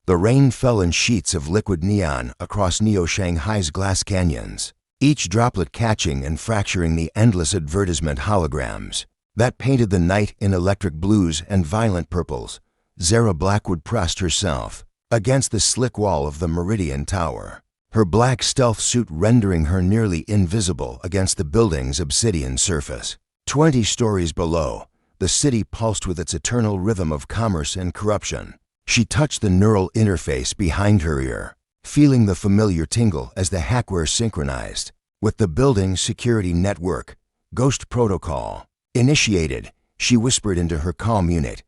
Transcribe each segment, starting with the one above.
The rain fell in sheets of liquid neon across Neo-Shanghai's glass canyons, each droplet catching and fracturing the endless advertisement holograms that painted the night in electric blues and violent purples. Zara Blackwood pressed herself against the slick wall of the Meridian Tower, her black stealth suit rendering her nearly invisible against the building's obsidian surface. 20 stories below, the city pulsed with its eternal rhythm of commerce and corruption. She touched the neural interface behind her ear, feeling the familiar tingle as the hackware synchronized with the building's security network. Ghost protocol initiated, she whispered into her comm unit.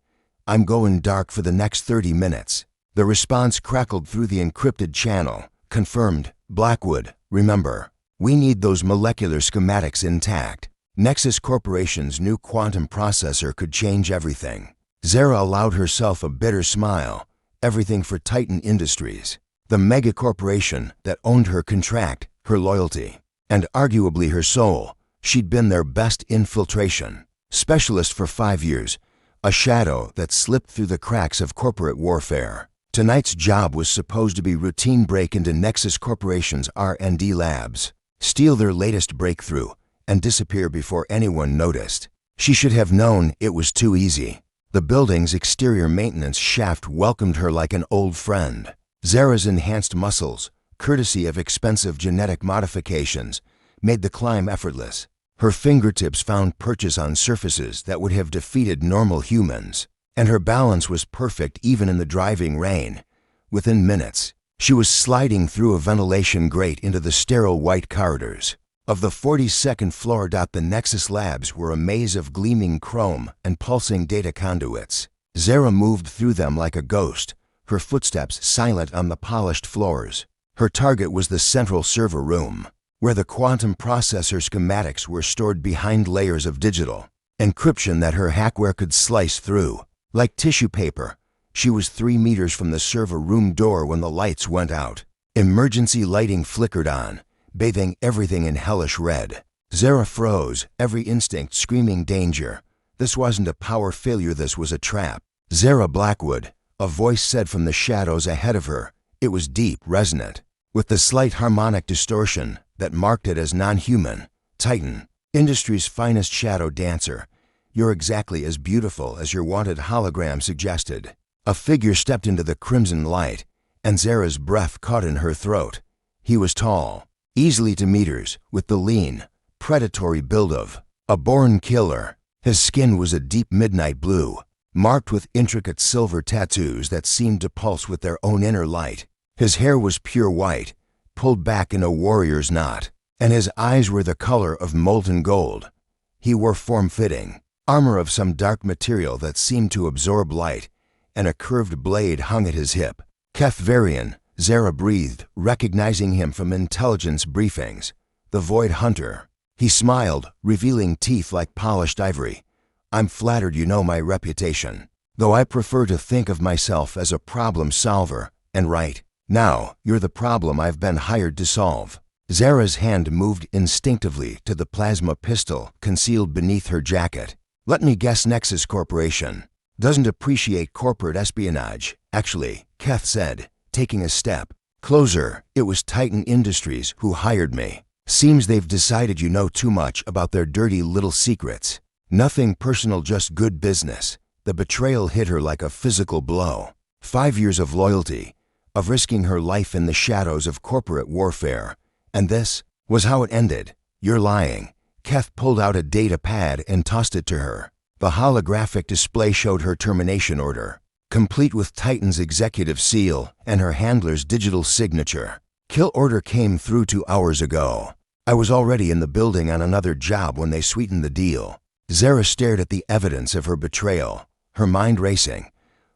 I'm going dark for the next 30 minutes. The response crackled through the encrypted channel. Confirmed, Blackwood. Remember, we need those molecular schematics intact. Nexus Corporation's new quantum processor could change everything. Zara allowed herself a bitter smile. Everything for Titan Industries, the mega corporation that owned her contract, her loyalty, and arguably her soul. She'd been their best infiltration specialist for 5 years, a shadow that slipped through the cracks of corporate warfare. Tonight's job was supposed to be routine break into Nexus Corporation's R&D labs, steal their latest breakthrough, and disappear before anyone noticed. She should have known it was too easy. The building's exterior maintenance shaft welcomed her like an old friend. Zara's enhanced muscles, courtesy of expensive genetic modifications, made the climb effortless. Her fingertips found purchase on surfaces that would have defeated normal humans, and her balance was perfect even in the driving rain. Within minutes, she was sliding through a ventilation grate into the sterile white corridors of the 42nd floor. The Nexus Labs were a maze of gleaming chrome and pulsing data conduits. Zara moved through them like a ghost, her footsteps silent on the polished floors. Her target was the central server room, where the quantum processor schematics were stored behind layers of digital encryption that her hackware could slice through. Like tissue paper, she was 3 meters from the server room door when the lights went out. Emergency lighting flickered on, bathing everything in hellish red. Zara froze, every instinct screaming danger. This wasn't a power failure, this was a trap. Zara Blackwood, a voice said from the shadows ahead of her. It was deep, resonant, with the slight harmonic distortion that marked it as non-human. Titan, Industry's finest shadow dancer. You're exactly as beautiful as your wanted hologram suggested. A figure stepped into the crimson light, and Zara's breath caught in her throat. He was tall, easily 2 meters, with the lean, predatory build of a born killer. His skin was a deep midnight blue, marked with intricate silver tattoos that seemed to pulse with their own inner light. His hair was pure white, pulled back in a warrior's knot, and his eyes were the color of molten gold. He wore form-fitting armor of some dark material that seemed to absorb light, and a curved blade hung at his hip. Keth Varian, Zara breathed, recognizing him from intelligence briefings. The Void Hunter. He smiled, revealing teeth like polished ivory. I'm flattered you know my reputation, though I prefer to think of myself as a problem solver, and right now, you're the problem I've been hired to solve. Zara's hand moved instinctively to the plasma pistol concealed beneath her jacket. Let me guess, Nexus Corporation doesn't appreciate corporate espionage. Actually, Keth said, taking a step closer, it was Titan Industries who hired me. Seems they've decided you know too much about their dirty little secrets. Nothing personal, just good business. The betrayal hit her like a physical blow. 5 years of loyalty, of risking her life in the shadows of corporate warfare. And this was how it ended. You're lying. Keth pulled out a data pad and tossed it to her. The holographic display showed her termination order, complete with Titan's executive seal and her handler's digital signature. Kill order came through 2 hours ago. I was already in the building on another job when they sweetened the deal. Zara stared at the evidence of her betrayal, her mind racing.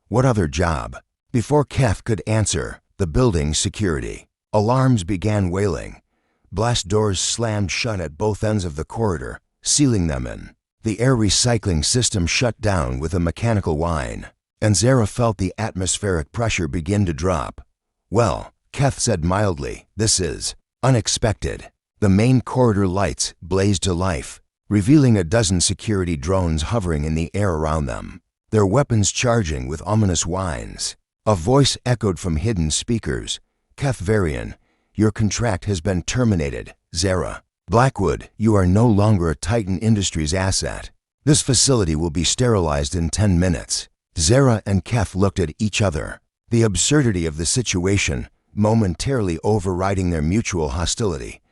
What other job? Before Keth could answer, the building's security alarms began wailing. Blast doors slammed shut at both ends of the corridor, sealing them in. The air recycling system shut down with a mechanical whine, and Zara felt the atmospheric pressure begin to drop. Well, Keth said mildly, this is unexpected. The main corridor lights blazed to life, revealing a dozen security drones hovering in the air around them, their weapons charging with ominous whines. A voice echoed from hidden speakers. Keth Varian, your contract has been terminated. Zara Blackwood, you are no longer a Titan Industries asset. This facility will be sterilized in 10 minutes. Zara and Keth looked at each other, the absurdity of the situation momentarily overriding their mutual hostility.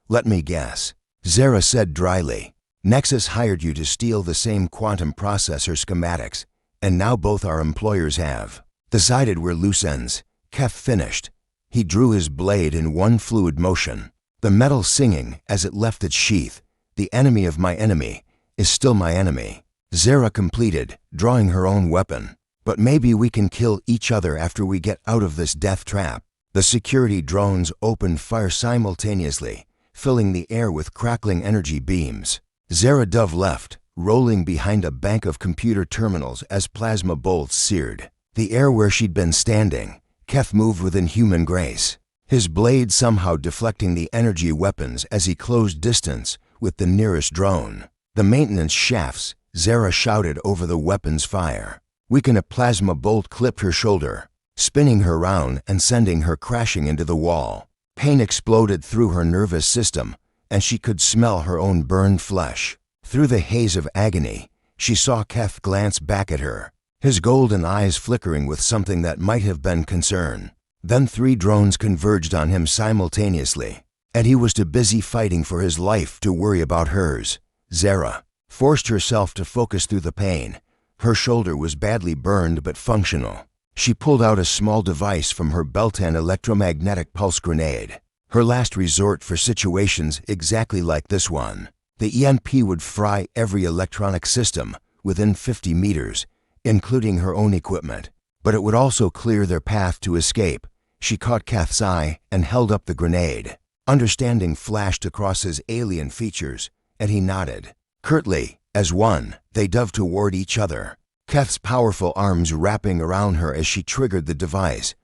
Let me guess, Zara said dryly. Nexus hired you to steal the same quantum processor schematics, and now both our employers have decided we're loose ends. Keth finished. He drew his blade in one fluid motion, the metal singing as it left its sheath. The enemy of my enemy is still my enemy. Zara completed, drawing her own weapon. But maybe we can kill each other after we get out of this death trap. The security drones opened fire simultaneously, filling the air with crackling energy beams. Zara dove left, rolling behind a bank of computer terminals as plasma bolts seared the air where she'd been standing. Keth moved with inhuman grace, his blade somehow deflecting the energy weapons as he closed distance with the nearest drone. The maintenance shafts, Zara shouted over the weapon's fire. Weaken. A plasma bolt clipped her shoulder, spinning her round and sending her crashing into the wall. Pain exploded through her nervous system, and she could smell her own burned flesh. Through the haze of agony, she saw Keth glance back at her, his golden eyes flickering with something that might have been concern. Then 3 drones converged on him simultaneously, and he was too busy fighting for his life to worry about hers. Zara forced herself to focus through the pain. Her shoulder was badly burned but functional. She pulled out a small device from her belt, an electromagnetic pulse grenade, her last resort for situations exactly like this one. The EMP would fry every electronic system within 50 meters, including her own equipment, but it would also clear their path to escape. She caught Keth's eye and held up the grenade. Understanding flashed across his alien features, and he nodded. Curtly, as one, they dove toward each other, Keth's powerful arms wrapping around her as she triggered the device.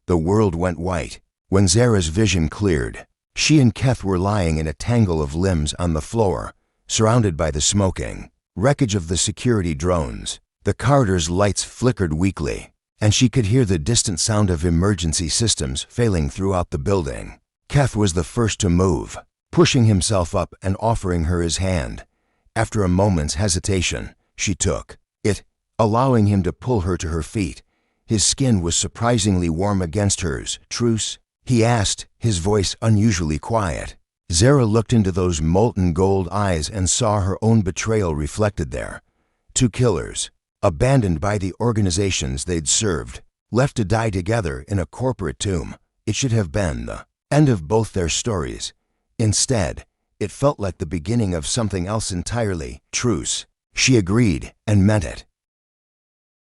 The world went white. When Zara's vision cleared, she and Keth were lying in a tangle of limbs on the floor, surrounded by the smoking wreckage of the security drones. The corridor's lights flickered weakly, and she could hear the distant sound of emergency systems failing throughout the building. Keth was the first to move, pushing himself up and offering her his hand. After a moment's hesitation, she took it, allowing him to pull her to her feet. His skin was surprisingly warm against hers. Truce? He asked, his voice unusually quiet. Zara looked into those molten gold eyes and saw her own betrayal reflected there. 2 killers, abandoned by the organizations they'd served, left to die together in a corporate tomb. It should have been the end of both their stories. Instead, it felt like the beginning of something else entirely. Truce. She agreed, and meant it.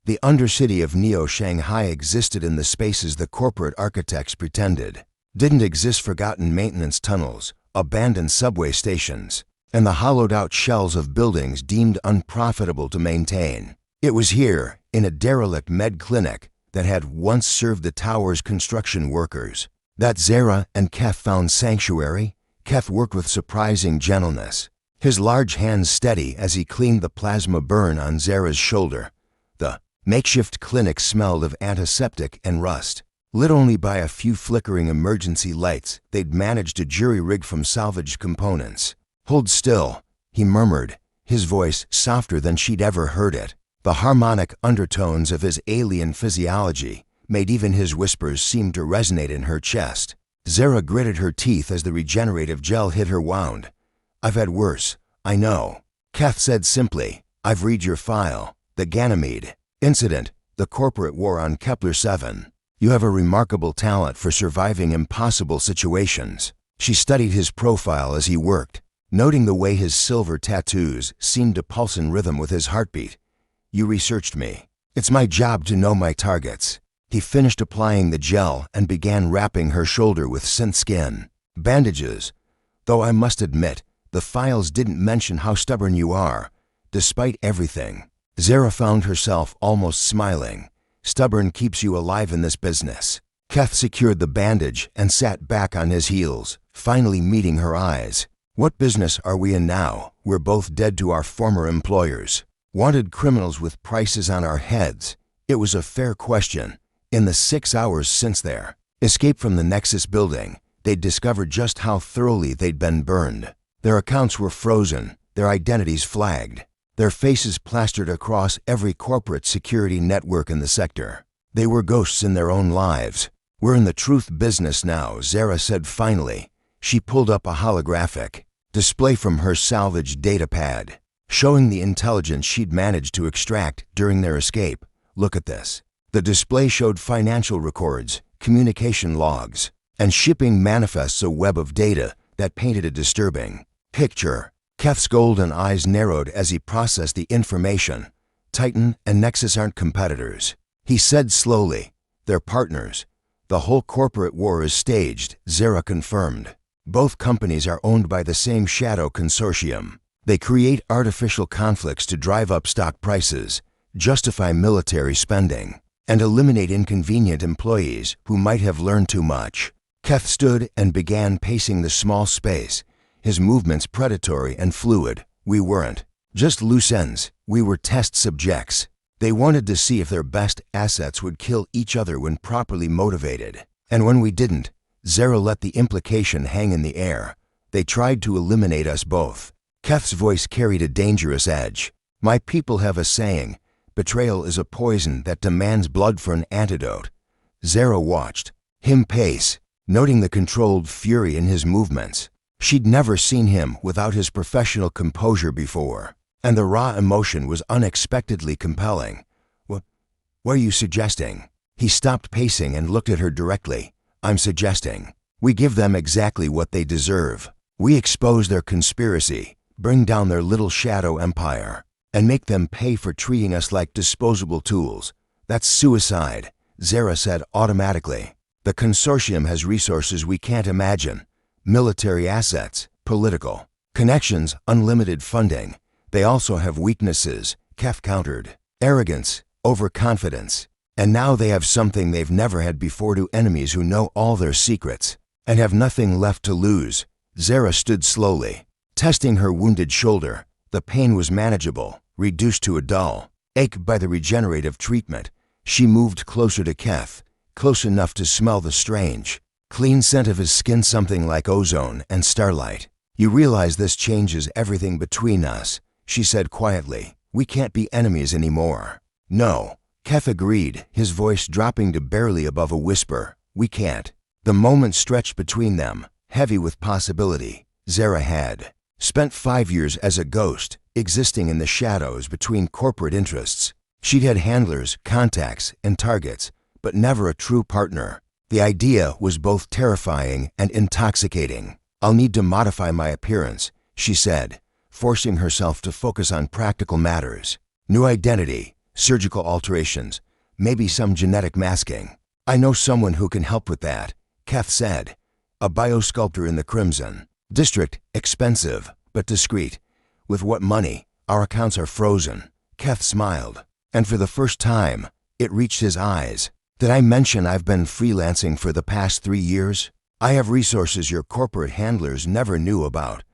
The undercity of Neo-Shanghai existed in the spaces the corporate architects pretended didn't exist. Forgotten maintenance tunnels, abandoned subway stations, and the hollowed-out shells of buildings deemed unprofitable to maintain. It was here, in a derelict med clinic that had once served the tower's construction workers, that Zara and Keth found sanctuary. Keth worked with surprising gentleness, his large hands steady as he cleaned the plasma burn on Zara's shoulder. The makeshift clinic smelled of antiseptic and rust, lit only by a few flickering emergency lights they'd managed to jury-rig from salvaged components. Hold still, he murmured, his voice softer than she'd ever heard it. The harmonic undertones of his alien physiology made even his whispers seem to resonate in her chest. Zara gritted her teeth as the regenerative gel hit her wound. I've had worse, I know. Keth said simply, I've read your file. The Ganymede incident, the corporate war on Kepler 7. You have a remarkable talent for surviving impossible situations. She studied his profile as he worked, noting the way his silver tattoos seemed to pulse in rhythm with his heartbeat. You researched me. It's my job to know my targets. He finished applying the gel and began wrapping her shoulder with synth skin bandages. Though I must admit, the files didn't mention how stubborn you are. Despite everything, Zara found herself almost smiling. Stubborn keeps you alive in this business. Keth secured the bandage and sat back on his heels, finally meeting her eyes. What business are we in now? We're both dead to our former employers. Wanted criminals with prices on our heads. It was a fair question, In the 6 hours since their escape from the Nexus building, they'd discovered just how thoroughly they'd been burned. Their accounts were frozen, their identities flagged, their faces plastered across every corporate security network in the sector. They were ghosts in their own lives. "We're in the truth business now," Zara said finally. She pulled up a holographic display from her salvaged datapad, showing the intelligence she'd managed to extract during their escape. "Look at this." The display showed financial records, communication logs, and shipping manifests, a web of data that painted a disturbing picture. Keth's golden eyes narrowed as he processed the information. "Titan and Nexus aren't competitors," he said slowly. "They're partners. The whole corporate war is staged," Zara confirmed. "Both companies are owned by the same shadow consortium. They create artificial conflicts to drive up stock prices, justify military spending, and eliminate inconvenient employees who might have learned too much." Keth stood and began pacing the small space, his movements predatory and fluid. "We weren't just loose ends. We were test subjects. They wanted to see if their best assets would kill each other when properly motivated. And when we didn't," Zara let the implication hang in the air, "they tried to eliminate us both." Keth's voice carried a dangerous edge. "My people have a saying, betrayal is a poison that demands blood for an antidote." Zara watched him pace, noting the controlled fury in his movements. She'd never seen him without his professional composure before, and the raw emotion was unexpectedly compelling. What are you suggesting?" He stopped pacing and looked at her directly. "I'm suggesting we give them exactly what they deserve. We expose their conspiracy, bring down their little shadow empire, and make them pay for treating us like disposable tools. That's suicide," Zara said automatically. "The consortium has resources we can't imagine. Military assets, political connections, unlimited funding. They also have weaknesses," Keth countered. "Arrogance, overconfidence. And now they have something they've never had before: to enemies who know all their secrets and have nothing left to lose." Zara stood slowly, testing her wounded shoulder. The pain was manageable, reduced to a dull ache by the regenerative treatment. She moved closer to Keth, close enough to smell the strange, clean scent of his skin, something like ozone and starlight. "You realize this changes everything between us," she said quietly. "We can't be enemies anymore." "No," Keth agreed, his voice dropping to barely above a whisper. "We can't." The moment stretched between them, heavy with possibility. Zara had spent 5 years as a ghost, existing in the shadows between corporate interests. She'd had handlers, contacts, and targets, but never a true partner. The idea was both terrifying and intoxicating. "I'll need to modify my appearance," she said, forcing herself to focus on practical matters. "New identity, surgical alterations, maybe some genetic masking." "I know someone who can help with that," Keth said. "A biosculptor in the Crimson District, expensive, but discreet." "With what money? Our accounts are frozen." Keth smiled, and for the first time, it reached his eyes. "Did I mention I've been freelancing for the past 3 years? I have resources your corporate handlers never knew about."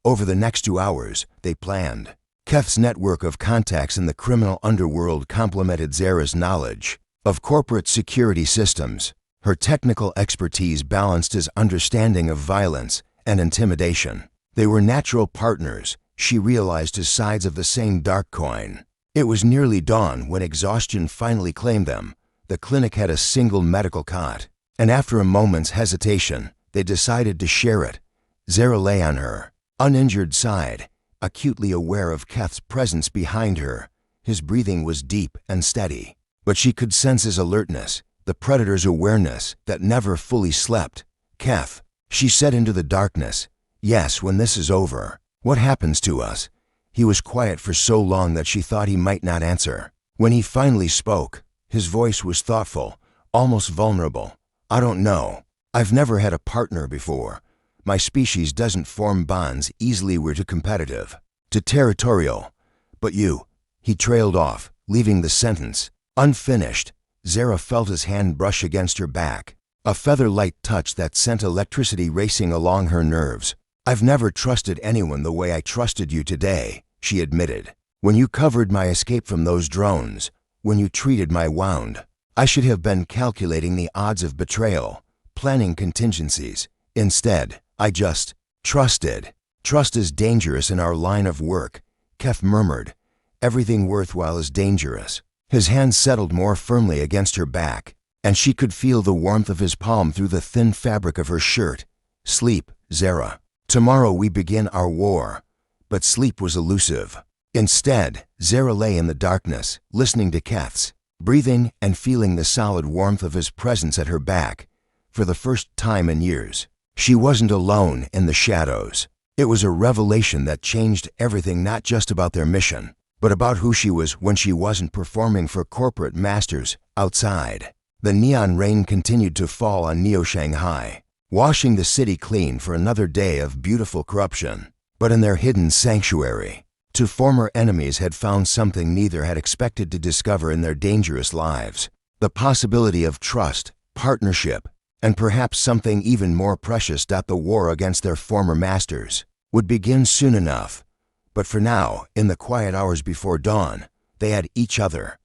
Over the next 2 hours, they planned. Keth's network of contacts in the criminal underworld complemented Zara's knowledge of corporate security systems. Her technical expertise balanced his understanding of violence and intimidation. They were natural partners, she realized, as sides of the same dark coin. It was nearly dawn when exhaustion finally claimed them. The clinic had a single medical cot, and after a moment's hesitation, they decided to share it. Zara lay on her uninjured side, acutely aware of Keth's presence behind her. His breathing was deep and steady, but she could sense his alertness, the predator's awareness that never fully slept. "Keth," she said into the darkness. "Yes, when this is over, what happens to us?" He was quiet for so long that she thought he might not answer. When he finally spoke, his voice was thoughtful, almost vulnerable. "I don't know. I've never had a partner before. My species doesn't form bonds easily. We're too competitive, too territorial. But you..." He trailed off, leaving the sentence unfinished. Zara felt his hand brush against her back, a feather-light touch that sent electricity racing along her nerves. "I've never trusted anyone the way I trusted you today," she admitted. "When you covered my escape from those drones, when you treated my wound, I should have been calculating the odds of betrayal, planning contingencies. Instead, I just trusted. Trust is dangerous in our line of work, Kef murmured. Everything worthwhile is dangerous. His hand settled more firmly against her back, and she could feel the warmth of his palm through the thin fabric of her shirt. Sleep, Zara. Tomorrow we begin our war. But sleep was elusive. Instead, Zara lay in the darkness, listening to Kef's breathing and feeling the solid warmth of his presence at her back. For the first time in years, she wasn't alone in the shadows. It was a revelation that changed everything, not just about their mission, but about who she was when she wasn't performing for corporate masters outside. The neon rain continued to fall on Neo-Shanghai, washing the city clean for another day of beautiful corruption. But in their hidden sanctuary, two former enemies had found something neither had expected to discover in their dangerous lives: the possibility of trust, partnership, and perhaps something even more precious. The war against their former masters would begin soon enough. But for now, in the quiet hours before dawn, they had each other.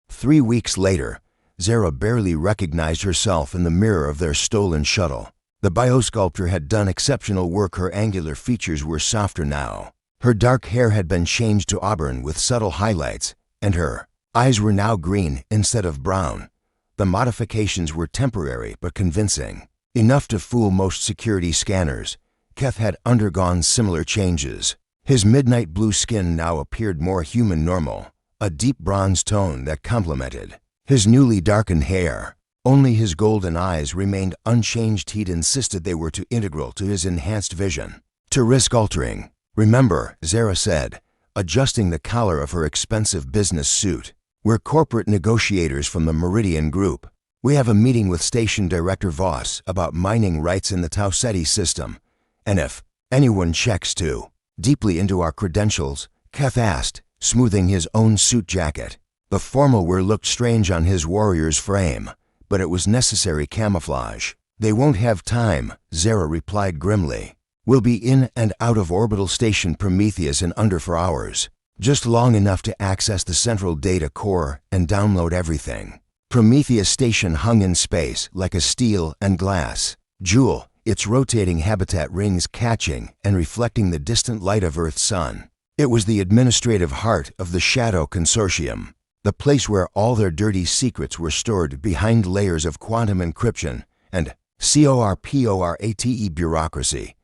3 weeks later, Zara barely recognized herself in the mirror of their stolen shuttle. The biosculptor had done exceptional work. Her angular features were softer now. Her dark hair had been changed to auburn with subtle highlights, and her eyes were now green instead of brown. The modifications were temporary but convincing, enough to fool most security scanners. Kef had undergone similar changes. His midnight blue skin now appeared more human, normal, a deep bronze tone that complemented his newly darkened hair. Only his golden eyes remained unchanged. He'd insisted they were too integral to his enhanced vision to risk altering. "Remember," Zara said, adjusting the collar of her expensive business suit, "we're corporate negotiators from the Meridian Group. We have a meeting with Station Director Voss about mining rights in the Tau Ceti system. And if anyone checks too deeply into our credentials," Kef asked, smoothing his own suit jacket. The formal wear looked strange on his warrior's frame, but it was necessary camouflage. "They won't have time," Zara replied grimly. "We'll be in and out of orbital station Prometheus in under 4 hours, just long enough to access the central data core and download everything." Prometheus station hung in space like a steel and glass jewel, its rotating habitat rings catching and reflecting the distant light of Earth's sun. It was the administrative heart of the Shadow Consortium, the place where all their dirty secrets were stored behind layers of quantum encryption and corporate bureaucracy.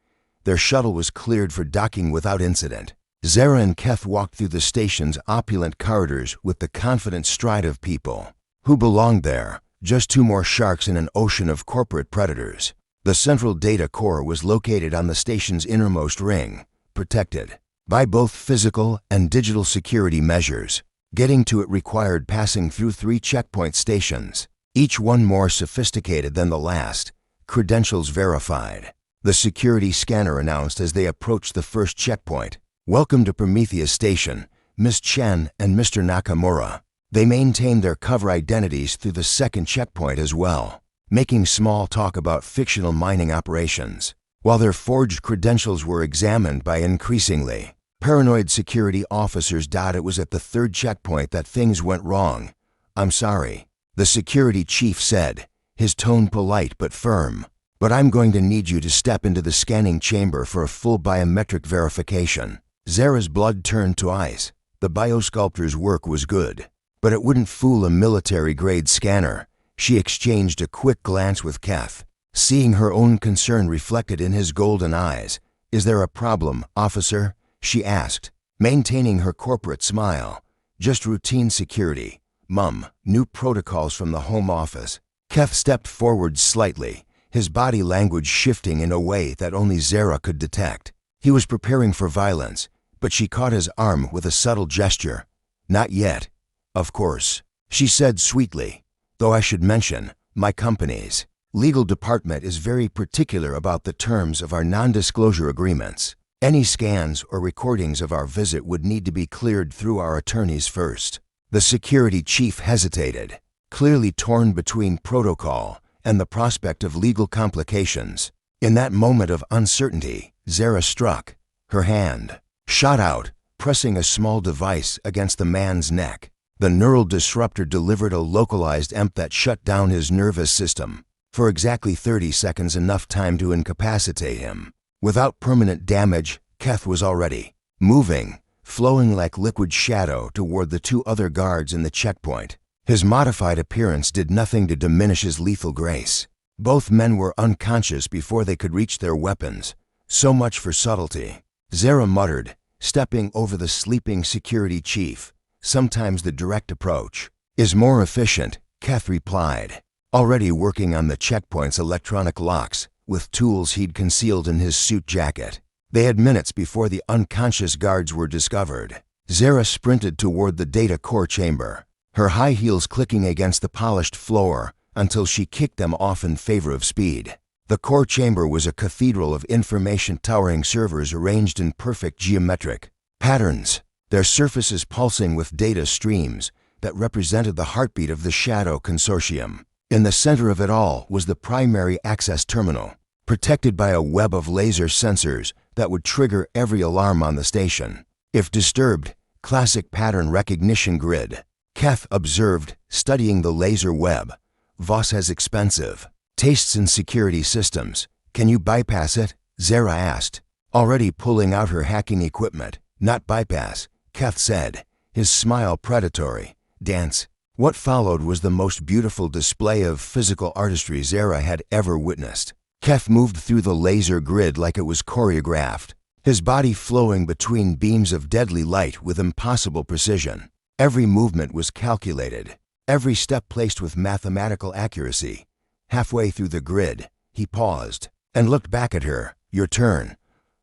Their shuttle was cleared for docking without incident. Zara and Kef walked through the station's opulent corridors with the confident stride of people who belonged there, just 2 more sharks in an ocean of corporate predators. The central data core was located on the station's innermost ring, protected by both physical and digital security measures. Getting to it required passing through 3 checkpoint stations, each one more sophisticated than the last, credentials verified. The security scanner announced as they approached the first checkpoint, "Welcome to Prometheus Station, Miss Chen and Mr. Nakamura." They maintained their cover identities through the second checkpoint as well, making small talk about fictional mining operations, while their forged credentials were examined by increasingly paranoid security officers. It was at the 3rd checkpoint that things went wrong. "I'm sorry," the security chief said, his tone polite but firm, "but I'm going to need you to step into the scanning chamber for a full biometric verification." Zara's blood turned to ice. The biosculptor's work was good, but it wouldn't fool a military-grade scanner. She exchanged a quick glance with Kef, seeing her own concern reflected in his golden eyes. "Is there a problem, officer?" she asked, maintaining her corporate smile. "Just routine security, Mum. New protocols from the Home Office." Kef stepped forward slightly, his body language shifting in a way that only Zara could detect. He was preparing for violence, but she caught his arm with a subtle gesture. "Not yet, of course," she said sweetly, "though I should mention, my company's legal department is very particular about the terms of our non-disclosure agreements. Any scans or recordings of our visit would need to be cleared through our attorneys first." The security chief hesitated, clearly torn between protocol and the prospect of legal complications. In that moment of uncertainty, Zara struck. Her hand shot out, pressing a small device against the man's neck. The neural disruptor delivered a localized EMP that shut down his nervous system for exactly 30 seconds, enough time to incapacitate him. Without permanent damage, Keth was already moving, flowing like liquid shadow toward the two other guards in the checkpoint. His modified appearance did nothing to diminish his lethal grace. Both men were unconscious before they could reach their weapons. So much for subtlety. Zara muttered, stepping over the sleeping security chief. Sometimes the direct approach is more efficient, Keth replied, already working on the checkpoint's electronic locks with tools he'd concealed in his suit jacket. They had minutes before the unconscious guards were discovered. Zara sprinted toward the data core chamber, her high heels clicking against the polished floor until she kicked them off in favor of speed. The core chamber was a cathedral of information towering servers arranged in perfect geometric patterns, their surfaces pulsing with data streams that represented the heartbeat of the Shadow Consortium. In the center of it all was the primary access terminal, protected by a web of laser sensors that would trigger every alarm on the station. If disturbed, classic pattern recognition grid. Keth observed, studying the laser web. Voss has expensive tastes in security systems. Can you bypass it? Zara asked, already pulling out her hacking equipment. Not bypass, Keth said, his smile predatory. Dance. What followed was the most beautiful display of physical artistry Zara had ever witnessed. Keth moved through the laser grid like it was choreographed, his body flowing between beams of deadly light with impossible precision. Every movement was calculated, every step placed with mathematical accuracy. Halfway through the grid, he paused and looked back at her. Your turn.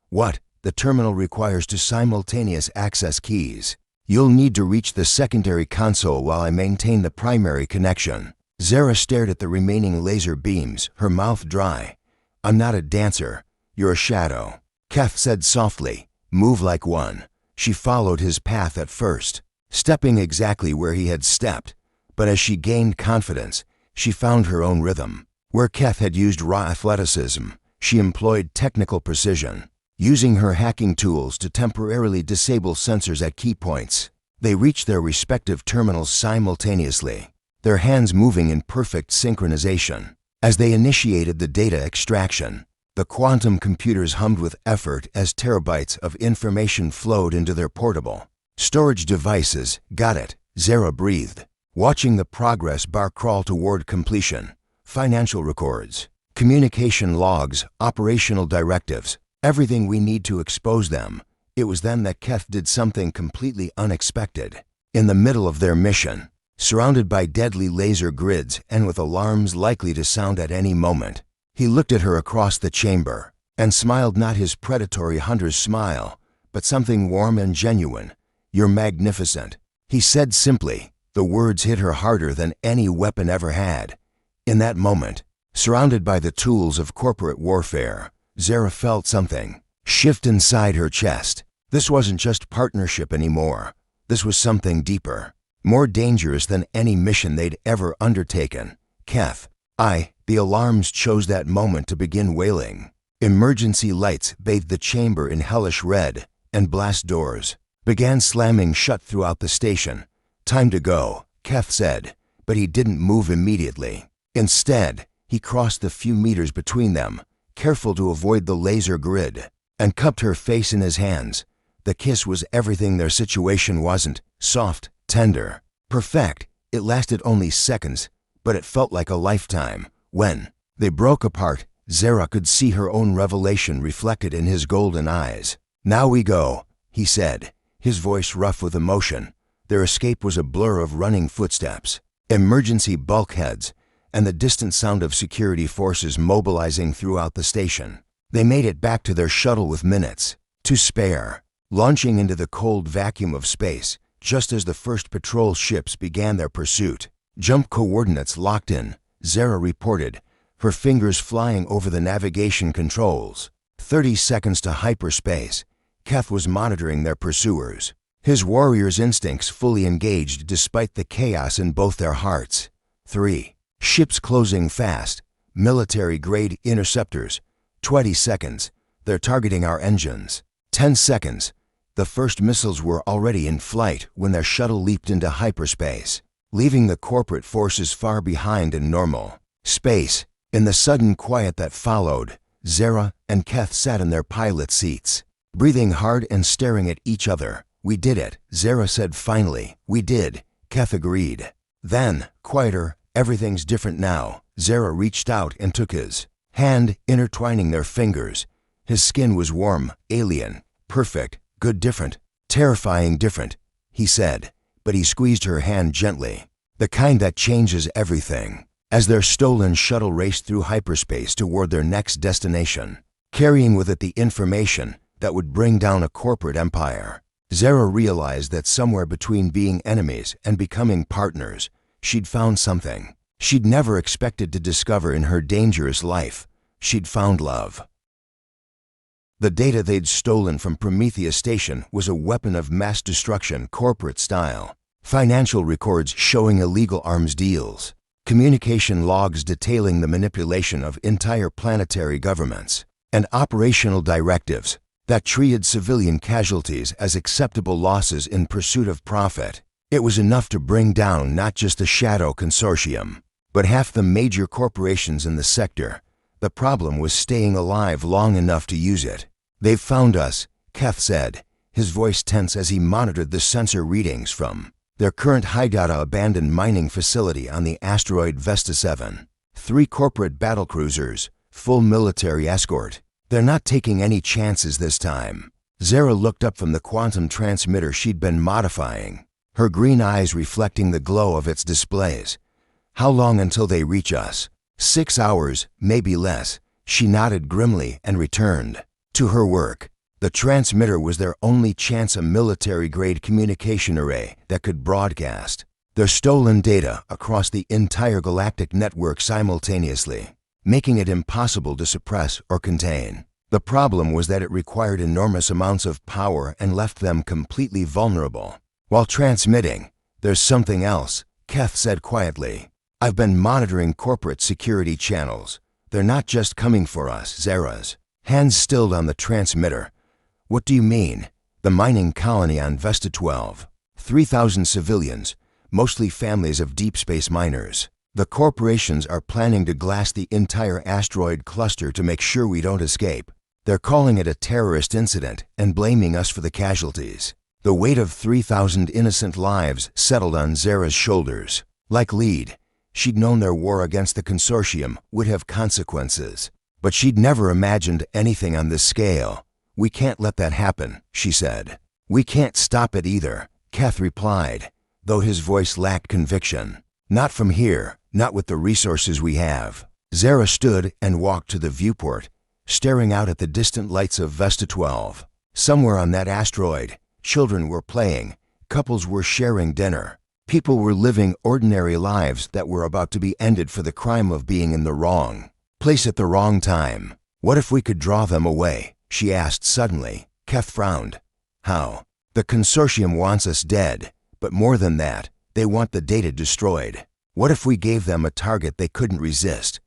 What? The terminal requires two simultaneous access keys. You'll need to reach the secondary console while I maintain the primary connection. Zara stared at the remaining laser beams, her mouth dry. I'm not a dancer. You're a shadow. Keth said softly, move like one. She followed his path at first, stepping exactly where he had stepped. But as she gained confidence, she found her own rhythm. Where Keth had used raw athleticism, she employed technical precision, using her hacking tools to temporarily disable sensors at key points. They reached their respective terminals simultaneously, their hands moving in perfect synchronization. As they initiated the data extraction, the quantum computers hummed with effort as terabytes of information flowed into their portable storage devices. Got it, Zara breathed, watching the progress bar crawl toward completion. Financial records, communication logs, operational directives, everything we need to expose them. It was then that Keth did something completely unexpected. In the middle of their mission, surrounded by deadly laser grids and with alarms likely to sound at any moment, he looked at her across the chamber and smiled, not his predatory hunter's smile, but something warm and genuine. You're magnificent, he said simply. The words hit her harder than any weapon ever had. In that moment, surrounded by the tools of corporate warfare, Zara felt something shift inside her chest. This wasn't just partnership anymore. This was something deeper, more dangerous than any mission they'd ever undertaken. Keth, the alarms chose that moment to begin wailing. Emergency lights bathed the chamber in hellish red, and blast doors began slamming shut throughout the station. Time to go, Keth said, but he didn't move immediately. Instead, he crossed the few meters between them, careful to avoid the laser grid, and cupped her face in his hands. The kiss was everything their situation wasn't. Soft, tender, perfect. It lasted only seconds, but it felt like a lifetime. When they broke apart, Zara could see her own revelation reflected in his golden eyes. Now we go, he said, his voice rough with emotion. Their escape was a blur of running footsteps, emergency bulkheads, and the distant sound of security forces mobilizing throughout the station. They made it back to their shuttle with minutes to spare, launching into the cold vacuum of space just as the first patrol ships began their pursuit. Jump coordinates locked in, Zara reported, her fingers flying over the navigation controls. 30 seconds to hyperspace. Keth was monitoring their pursuers, his warrior's instincts fully engaged despite the chaos in both their hearts. 3. Ships closing fast, military-grade interceptors. 20 seconds, they're targeting our engines. 10 seconds, The first missiles were already in flight when their shuttle leaped into hyperspace, leaving the corporate forces far behind in normal space. In the sudden quiet that followed, Zara and Keth sat in their pilot seats, breathing hard and staring at each other. "We did it," Zara said finally. "We did," Keth agreed. Then, quieter, "Everything's different now." Zara reached out and took his hand, intertwining their fingers. His skin was warm, alien, perfect, good, different, terrifying different, he said, but he squeezed her hand gently. The kind that changes everything. As their stolen shuttle raced through hyperspace toward their next destination, carrying with it the information that would bring down a corporate empire, Zara realized that somewhere between being enemies and becoming partners, she'd found something she'd never expected to discover in her dangerous life. She'd found love. The data they'd stolen from Prometheus Station was a weapon of mass destruction, corporate style. Financial records showing illegal arms deals, communication logs detailing the manipulation of entire planetary governments, and operational directives that treated civilian casualties as acceptable losses in pursuit of profit. It was enough to bring down not just the Shadow Consortium, but half the major corporations in the sector. The problem was staying alive long enough to use it. "They've found us," Keth said, his voice tense as he monitored the sensor readings from their current hideout, abandoned mining facility on the asteroid Vesta 7. 3 corporate battlecruisers, full military escort. "They're not taking any chances this time." Zara looked up from the quantum transmitter she'd been modifying, her green eyes reflecting the glow of its displays. "How long until they reach us?" 6 hours, maybe less. She nodded grimly and returned to her work. The transmitter was their only chance, a military-grade communication array that could broadcast their stolen data across the entire galactic network simultaneously, making it impossible to suppress or contain. The problem was that it required enormous amounts of power and left them completely vulnerable. While transmitting, "There's something else," Keth said quietly. "I've been monitoring corporate security channels. They're not just coming for us." Zara's hands stilled on the transmitter. "What do you mean?" "The mining colony on Vesta 12. 3,000 civilians, mostly families of deep space miners. The corporations are planning to glass the entire asteroid cluster to make sure we don't escape. They're calling it a terrorist incident and blaming us for the casualties." The weight of 3,000 innocent lives settled on Zara's shoulders. Like lead, she'd known their war against the consortium would have consequences, but she'd never imagined anything on this scale. "We can't let that happen," she said. "We can't stop it either," Keth replied, though his voice lacked conviction. "Not from here, not with the resources we have." Zara stood and walked to the viewport, staring out at the distant lights of Vesta 12. Somewhere on that asteroid, children were playing, couples were sharing dinner. People were living ordinary lives that were about to be ended for the crime of being in the wrong place at the wrong time. "What if we could draw them away?" she asked suddenly. Keth frowned. "How?" "The consortium wants us dead, but more than that, they want the data destroyed. What if we gave them a target they couldn't resist?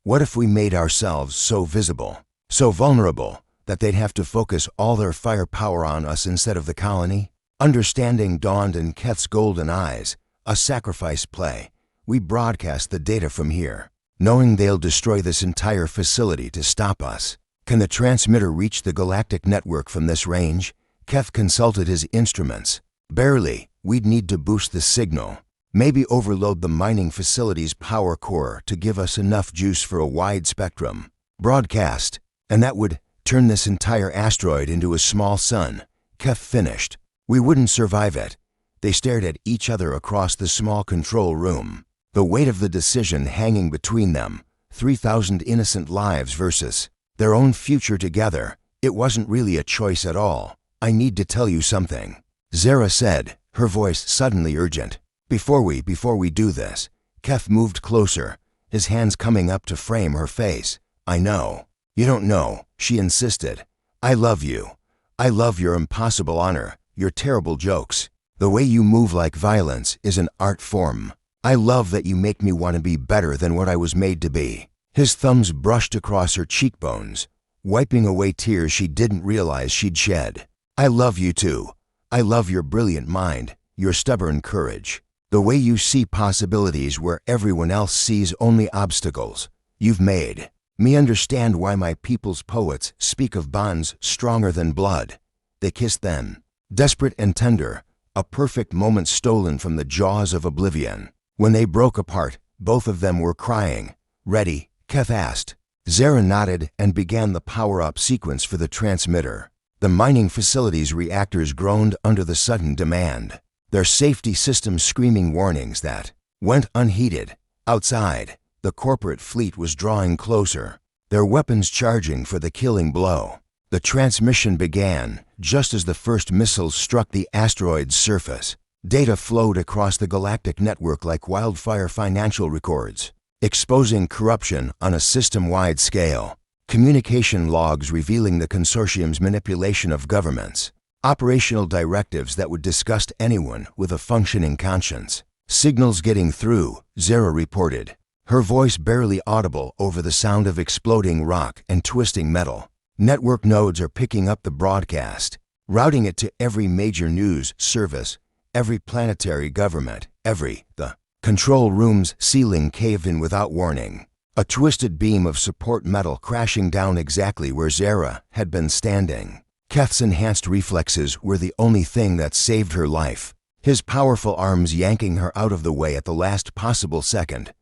What if we made ourselves so visible, so vulnerable, that they'd have to focus all their firepower on us instead of the colony?" Understanding dawned in Keth's golden eyes. "A sacrifice play. We broadcast the data from here, knowing they'll destroy this entire facility to stop us." "Can the transmitter reach the galactic network from this range?" Keth consulted his instruments. "Barely. We'd need to boost the signal. Maybe overload the mining facility's power core to give us enough juice for a wide spectrum broadcast. And that would turn this entire asteroid into a small sun," Keth finished. "We wouldn't survive it." They stared at each other across the small control room, the weight of the decision hanging between them. 3,000 innocent lives versus their own future together. It wasn't really a choice at all. "I need to tell you something," Zara said, her voice suddenly urgent. Before we do this." Keth moved closer, his hands coming up to frame her face. "I know. You don't know," she insisted. "I love you. I love your impossible honor, your terrible jokes. The way you move like violence is an art form. I love that you make me want to be better than what I was made to be." His thumbs brushed across her cheekbones, wiping away tears she didn't realize she'd shed. I love you too. I love your brilliant mind, your stubborn courage. The way you see possibilities where everyone else sees only obstacles. You've made me understand why my people's poets speak of bonds stronger than blood. They kissed then, desperate and tender, a perfect moment stolen from the jaws of oblivion. When they broke apart, both of them were crying. Ready? Keth asked. Zara nodded and began the power-up sequence for the transmitter. The mining facility's reactors groaned under the sudden demand, their safety systems screaming warnings that went unheeded. Outside, the corporate fleet was drawing closer, their weapons charging for the killing blow. The transmission began just as the first missiles struck the asteroid's surface. Data flowed across the galactic network like wildfire financial records, exposing corruption on a system-wide scale. Communication logs revealing the consortium's manipulation of governments. Operational directives that would disgust anyone with a functioning conscience. Signals getting through, Zara reported, her voice barely audible over the sound of exploding rock and twisting metal. Network nodes are picking up the broadcast, routing it to every major news service, every planetary government, the control room's ceiling caved in without warning. A twisted beam of support metal crashing down exactly where Zara had been standing. Keth's enhanced reflexes were the only thing that saved her life, his powerful arms yanking her out of the way at the last possible second.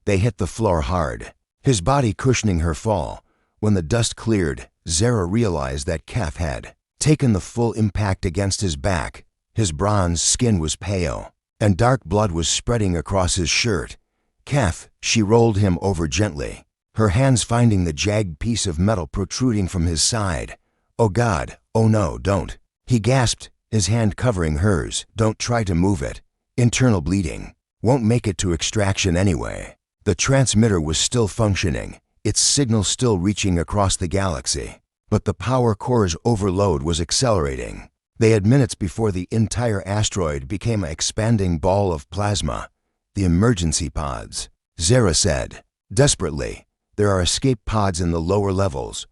They hit the floor hard, his body cushioning her fall. When the dust cleared, Zara realized that Keth had taken the full impact against his back. His bronze skin was pale, and dark blood was spreading across his shirt. Keth, she rolled him over gently, her hands finding the jagged piece of metal protruding from his side. Oh God, oh no, don't. He gasped, his hand covering hers. Don't try to move it. Internal bleeding. Won't make it to extraction anyway. The transmitter was still functioning, its signal still reaching across the galaxy. But the power core's overload was accelerating. They had minutes before the entire asteroid became an expanding ball of plasma. The emergency pods, Zara said, desperately. There are escape pods in the lower levels.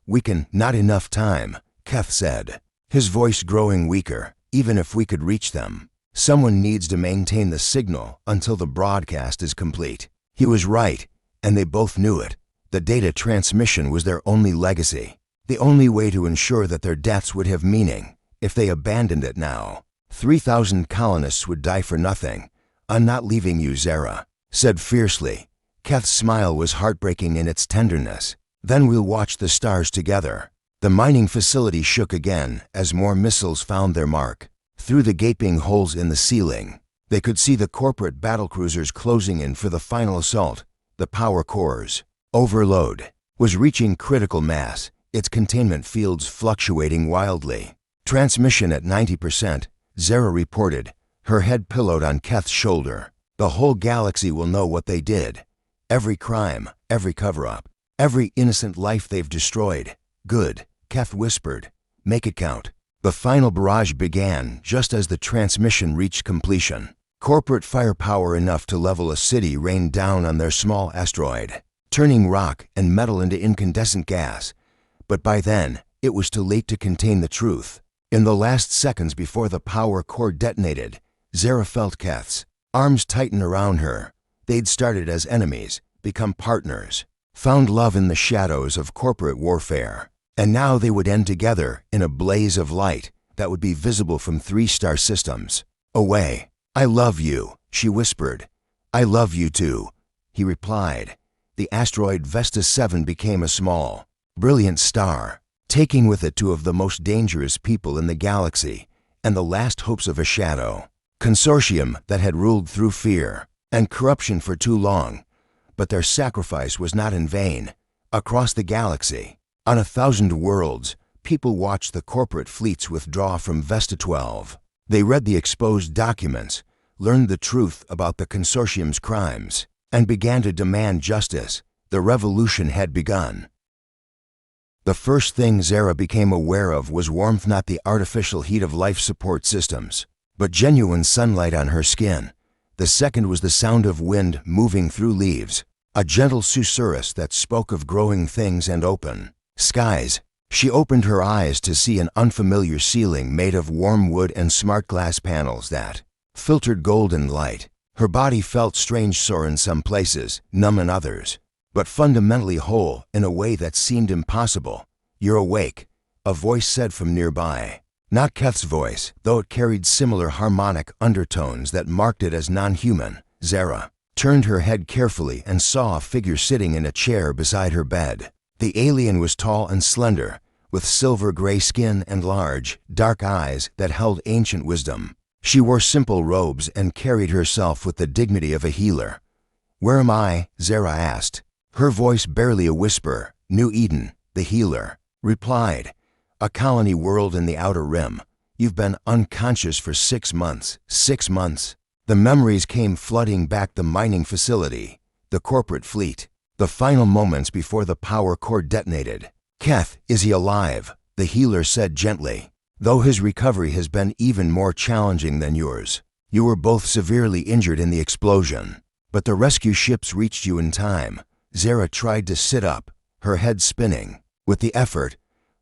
Not enough time, Keth said, his voice growing weaker. Even if we could reach them, someone needs to maintain the signal until the broadcast is complete. He was right, and they both knew it. The data transmission was their only legacy, the only way to ensure that their deaths would have meaning. If they abandoned it now, 3,000 colonists would die for nothing. I'm not leaving you, Zara said fiercely. Keth's smile was heartbreaking in its tenderness. Then we'll watch the stars together. The mining facility shook again as more missiles found their mark. Through the gaping holes in the ceiling, they could see the corporate battlecruisers closing in for the final assault. The power core's overload was reaching critical mass, its containment fields fluctuating wildly. Transmission at 90%, Zara reported, her head pillowed on Keth's shoulder. The whole galaxy will know what they did. Every crime, every cover-up, every innocent life they've destroyed. Good, Keth whispered. Make it count. The final barrage began just as the transmission reached completion. Corporate firepower enough to level a city rained down on their small asteroid, turning rock and metal into incandescent gas. But by then, it was too late to contain the truth. In the last seconds before the power core detonated, Zara felt Keth's arms tighten around her. They'd started as enemies, become partners, found love in the shadows of corporate warfare. And now they would end together in a blaze of light that would be visible from 3 star systems away. I love you, she whispered. I love you too, he replied. The asteroid Vesta 7 became a small, brilliant star, taking with it 2 of the most dangerous people in the galaxy and the last hopes of a shadow consortium that had ruled through fear and corruption for too long. But their sacrifice was not in vain. Across the galaxy, on 1,000 worlds, people watched the corporate fleets withdraw from Vesta 12. They read the exposed documents, learned the truth about the consortium's crimes, and began to demand justice. The revolution had begun. The first thing Zara became aware of was warmth, not the artificial heat of life support systems, but genuine sunlight on her skin. The second was the sound of wind moving through leaves, a gentle susurrus that spoke of growing things and open skies. She opened her eyes to see an unfamiliar ceiling made of warm wood and smart glass panels that filtered golden light. Her body felt strange sore in some places, numb in others, but fundamentally whole in a way that seemed impossible. "You're awake," a voice said from nearby. Not Keth's voice, though it carried similar harmonic undertones that marked it as non-human. Zara turned her head carefully and saw a figure sitting in a chair beside her bed. The alien was tall and slender, with silver-gray skin and large, dark eyes that held ancient wisdom. She wore simple robes and carried herself with the dignity of a healer. "Where am I?" Zara asked. Her voice barely a whisper. "New Eden," the healer replied. "A colony world in the Outer Rim. You've been unconscious for 6 months. 6 months." The memories came flooding back: the mining facility, the corporate fleet, the final moments before the power core detonated. "Keth, is he alive?" the healer said gently. "Though his recovery has been even more challenging than yours. You were both severely injured in the explosion, but the rescue ships reached you in time." Zara tried to sit up, her head spinning. With the effort,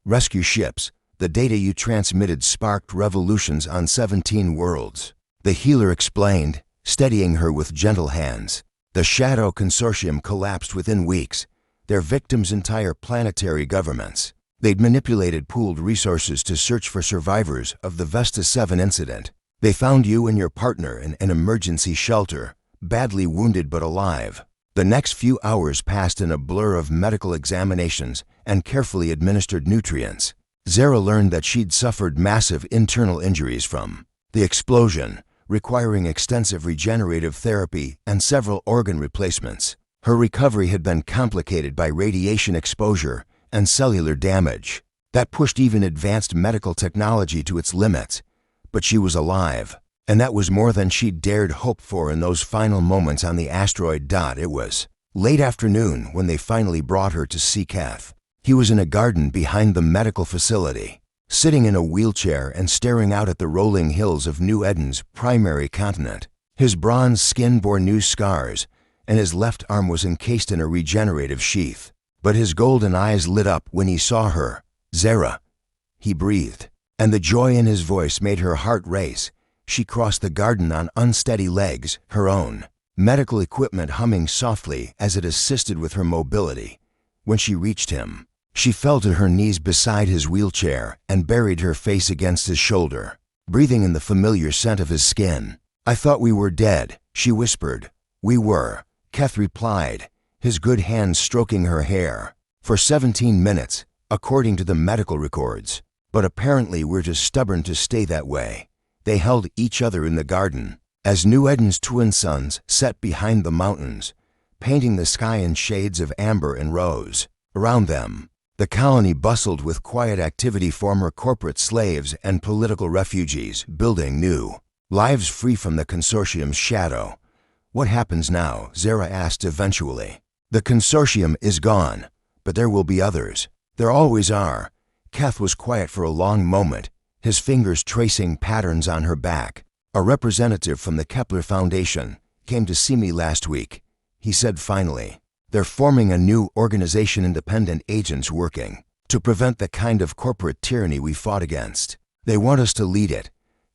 "Rescue ships, the data you transmitted sparked revolutions on 17 worlds." The healer explained, steadying her with gentle hands. "The Shadow Consortium collapsed within weeks, their victims' entire planetary governments. They'd manipulated pooled resources to search for survivors of the Vesta 7 incident. They found you and your partner in an emergency shelter, badly wounded but alive." The next few hours passed in a blur of medical examinations and carefully administered nutrients. Zara learned that she'd suffered massive internal injuries from the explosion, requiring extensive regenerative therapy and several organ replacements. Her recovery had been complicated by radiation exposure and cellular damage that pushed even advanced medical technology to its limits. But she was alive, and that was more than she'd dared hope for in those final moments on the asteroid. It was late afternoon when they finally brought her to see Keth. He was in a garden behind the medical facility, sitting in a wheelchair and staring out at the rolling hills of New Eden's primary continent. His bronze skin bore new scars, and his left arm was encased in a regenerative sheath. But his golden eyes lit up when he saw her. "Zara," he breathed, and the joy in his voice made her heart race. She crossed the garden on unsteady legs, her own medical equipment humming softly as it assisted with her mobility. When she reached him, she fell to her knees beside his wheelchair and buried her face against his shoulder, breathing in the familiar scent of his skin. "I thought we were dead," she whispered. "We were," Keth replied, his good hand stroking her hair. "For 17 minutes, according to the medical records. But apparently we're just stubborn to stay that way." They held each other in the garden as New Eden's twin suns set behind the mountains, painting the sky in shades of amber and rose. Around them, the colony bustled with quiet activity: former corporate slaves and political refugees building new lives free from the consortium's shadow. "What happens now?" Zara asked eventually. "The consortium is gone, but there will be others. There always are." Keth was quiet for a long moment, his fingers tracing patterns on her back. "A representative from the Kepler Foundation came to see me last week," he said finally. "They're forming a new organization, independent agents working to prevent the kind of corporate tyranny we fought against. They want us to lead it."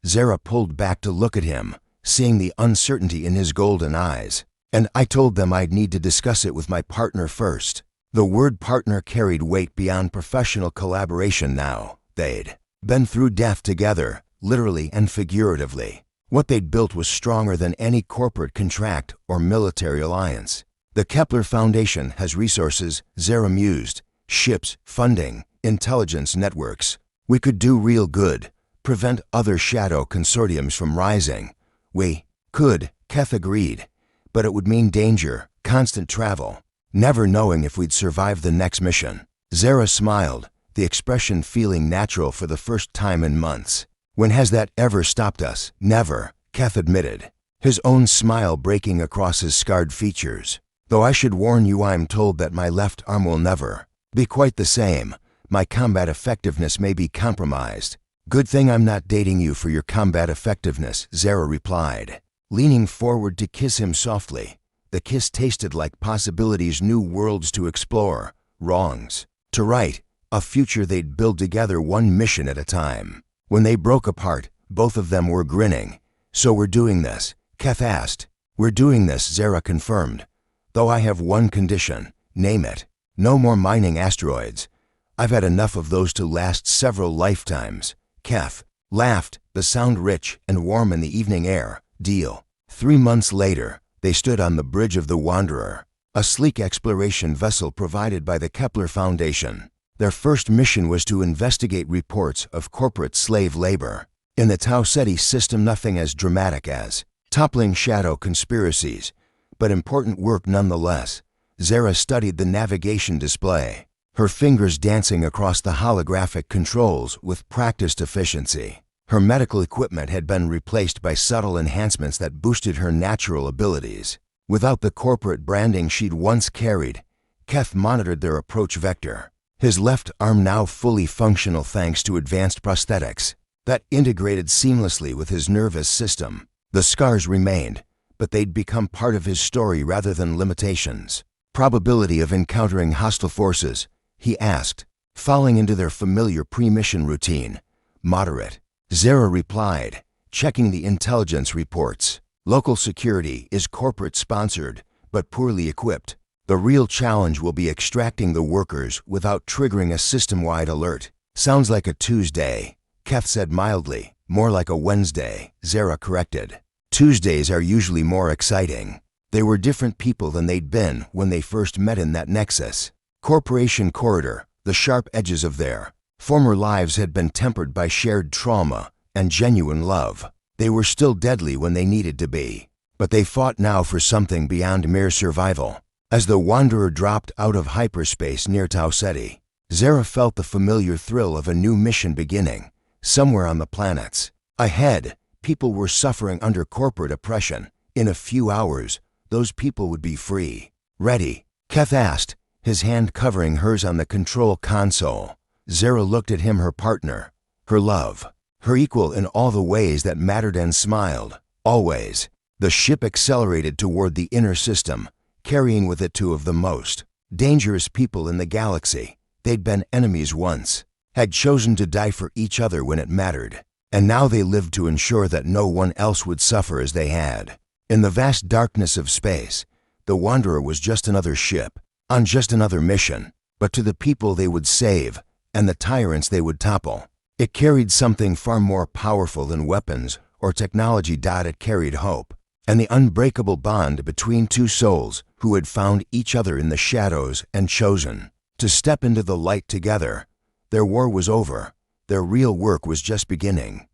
Zara pulled back to look at him, seeing the uncertainty in his golden eyes. "And I told them I'd need to discuss it with my partner first." The word partner carried weight beyond professional collaboration now. They'd been through death together, literally and figuratively. What they'd built was stronger than any corporate contract or military alliance. "The Kepler Foundation has resources," Zara mused. "Ships, funding, intelligence networks. We could do real good, prevent other shadow consortiums from rising." "We could," Keth agreed, "but it would mean danger, constant travel, never knowing if we'd survive the next mission." Zara smiled, the expression feeling natural for the first time in months. "When has that ever stopped us?" "Never," Keth admitted, his own smile breaking across his scarred features. "Though I should warn you, I'm told that my left arm will never be quite the same. My combat effectiveness may be compromised." "Good thing I'm not dating you for your combat effectiveness," Zara replied, leaning forward to kiss him softly. The kiss tasted like possibilities, new worlds to explore, wrongs to right, a future they'd build together one mission at a time. When they broke apart, both of them were grinning. "So we're doing this?" Keth asked. "We're doing this," Zara confirmed. "Though I have one condition." "Name it." "No more mining asteroids. I've had enough of those to last several lifetimes." Keth laughed, the sound rich and warm in the evening air. "Deal." 3 months later, they stood on the bridge of the Wanderer, a sleek exploration vessel provided by the Kepler Foundation. Their first mission was to investigate reports of corporate slave labor. In the Tau Ceti system, nothing as dramatic as toppling shadow conspiracies, but important work nonetheless. Zara studied the navigation display, her fingers dancing across the holographic controls with practiced efficiency. Her medical equipment had been replaced by subtle enhancements that boosted her natural abilities. Without the corporate branding she'd once carried, Keth monitored their approach vector, his left arm now fully functional thanks to advanced prosthetics that integrated seamlessly with his nervous system. The scars remained, but they'd become part of his story rather than limitations. "Probability of encountering hostile forces?" he asked, falling into their familiar pre-mission routine. "Moderate," Zara replied, checking the intelligence reports. "Local security is corporate-sponsored, but poorly equipped. The real challenge will be extracting the workers without triggering a system-wide alert." "Sounds like a Tuesday," Keth said mildly. "More like a Wednesday," Zara corrected. "Tuesdays are usually more exciting." They were different people than they'd been when they first met in that nexus. Corporation corridor, the sharp edges of their former lives had been tempered by shared trauma and genuine love. They were still deadly when they needed to be, but they fought now for something beyond mere survival. As the Wanderer dropped out of hyperspace near Tau Ceti, Zara felt the familiar thrill of a new mission beginning, somewhere on the planets. Ahead, people were suffering under corporate oppression. In a few hours, those people would be free. "Ready?" Keth asked, his hand covering hers on the control console. Zara looked at him, her partner, her love, her equal in all the ways that mattered, and smiled. "Always." The ship accelerated toward the inner system, carrying with it two of the most dangerous people in the galaxy. They'd been enemies once, had chosen to die for each other when it mattered, and now they lived to ensure that no one else would suffer as they had. In the vast darkness of space, the Wanderer was just another ship, on just another mission, but to the people they would save and the tyrants they would topple, it carried something far more powerful than weapons or technology. It carried hope, and the unbreakable bond between two souls who had found each other in the shadows and chosen to step into the light together. Their war was over. Their real work was just beginning.